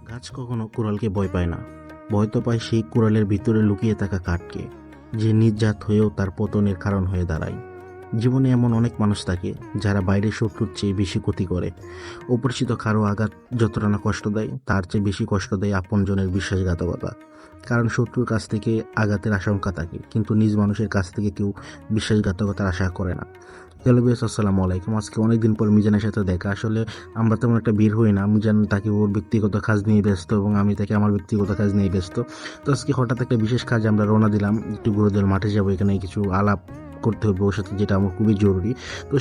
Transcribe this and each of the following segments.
গাছ কখনো কুড়ালকে ভয় পায় না। ভয় তো পায় সেই কুড়ালের ভিতরে লুকিয়ে থাকা কাঠকে, যে নির্যাত হয়েও তার পতনের কারণ হয়ে দাঁড়ায়। জীবনে এমন অনেক মানুষ থাকে যারা বাইরের শত্রুর চেয়ে বেশি ক্ষতি করে। অপরিচিত কারো আঘাত যতটা না কষ্ট দেয়, তার চেয়ে বেশি কষ্ট দেয় আপনজনের বিশ্বাসঘাতকতা। কারণ শত্রুর কাছ থেকে আঘাতের আশঙ্কা থাকে, কিন্তু নিজ মানুষের কাছ থেকে কেউ বিশ্বাসঘাতকতার আশা করে না। হ্যালো বিয়াস, আসসালামু আলাইকুম। আজকে অনেকদিন পর মিজানের সাথে দেখা। আসলে আমরা তেমন একটা বের হই না। মিজান তাকে ওর ব্যক্তিগত কাজ নিয়ে ব্যস্ত এবং আমি তাকে আমার ব্যক্তিগত কাজ নিয়ে ব্যস্ত। তো আজকে হঠাৎ একটা বিশেষ কাজ আমরা রওনা দিলাম, একটু গুরুদল মাঠে যাবো, এখানে কিছু আলাপ করতে হবে ওর সাথে, যেটা আমার খুবই জরুরি। তো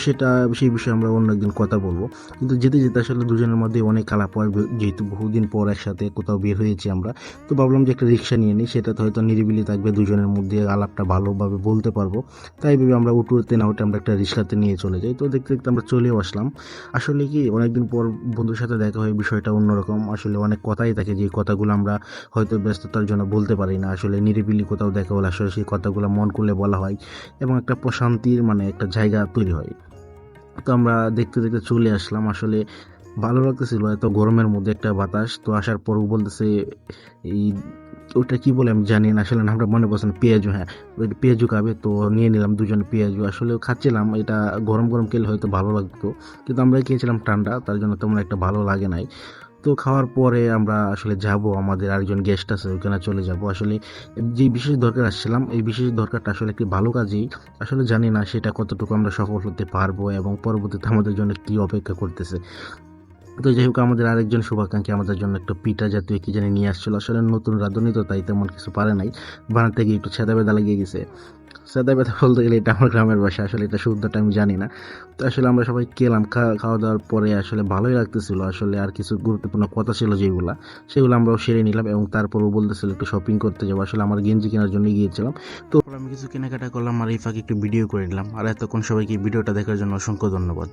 সেই বিষয়ে আমরা অন্য একদিন কথা বলবো। কিন্তু যেতে যেতে আসলে দুজনের মধ্যে অনেক আলাপ হয়, যেহেতু বহুদিন পর একসাথে কোথাও বের হয়েছি আমরা। তো ভাবলাম যে একটা রিক্সা নিয়ে নিই, সেটা তো হয়তো নিরিবিলি থাকবে, দুজনের মধ্যে আলাপটা ভালোভাবে বলতে পারবো। তাই ভেবে আমরা উঠতে না উঠে আমরা একটা রিক্সাতে নিয়ে চলে যাই। তো দেখতে দেখতে আমরা চলেও আসলাম। আসলে কি, অনেকদিন পর বন্ধুর সাথে দেখা হয়, বিষয়টা অন্যরকম। আসলে অনেক কথাই থাকে যে কথাগুলো আমরা হয়তো ব্যস্ততার জন্য বলতে পারি না। আসলে নিরিবিলি কোথাও দেখা হলে আসলে সেই কথাগুলো মন খুলে বলা হয় এবং একটা প্রশান্তির একটা জায়গা তৈরি হয়। তো আমরা দেখতে দেখতে চলে আসলাম। আসলে ভালো লাগতেছিল, এত গরমের মধ্যে একটা বাতাস। তো আসার পর বলতেছে এই ওটা কি বলে আমি জানি না, আসলে নামটা মনে পড়ছে না, পেঁয়াজু। হ্যাঁ, ওই পেঁয়াজু খাবে, তো নিয়ে নিলাম দুজন পেঁয়াজু। আসলে খাচ্ছিলাম, এটা গরম গরম খেলে হয়তো ভালো লাগতো, কিন্তু আমরা খেয়েছিলাম ঠান্ডা, তার জন্য তেমন একটা ভালো লাগে নাই। তো খাওয়ার পরে আমরা আসলে যাব, আমাদের আরেকজন গেস্ট আছে, ওইখানে চলে যাব। আসলে যে বিশেষ দরকার আসছিলাম, এই বিশেষ দরকারটা আসলে একটি ভালো কাজেই। আসলে জানি না সেটা কতটুকু আমরা সফল হতে পারবো এবং পরবর্তীতে আমাদের জন্য কি অপেক্ষা করতেছে। তো যাই হোক, আমাদের আরেকজন শুভাকাঙ্ক্ষী আমাদের জন্য একটা পিঠা জাতীয় কি জানি নিয়ে আসছিল। আসলে নতুন রাঁধুনি তো, তাই তেমন কিছু পারে নাই, বানাতে গিয়ে একটু ছেদা বেদা লেগে গেছে। ছেদা বেদা বলতে গেলে এটা আমার গ্রামের ভাষা, আসলে এটা শুদ্ধটা আমি জানি না। তো আসলে আমরা সবাই খেলাম, খাওয়া দাওয়ার পরে আসলে ভালোই লাগতেছিল। আসলে আর কিছু গুরুত্বপূর্ণ কথা ছিল সেগুলো আমরাও সেরে নিলাম এবং তারপরও বলতেছিল একটু শপিং করতে যাবো। আসলে আমার গেঞ্জি কেনার জন্য গিয়েছিলাম। তো আমি কিছু কেনাকাটা করলাম আর এই ফাঁকে একটু ভিডিও করে নিলাম। আর এতক্ষণ সবাইকে ভিডিওটা দেখার জন্য অসংখ্য ধন্যবাদ।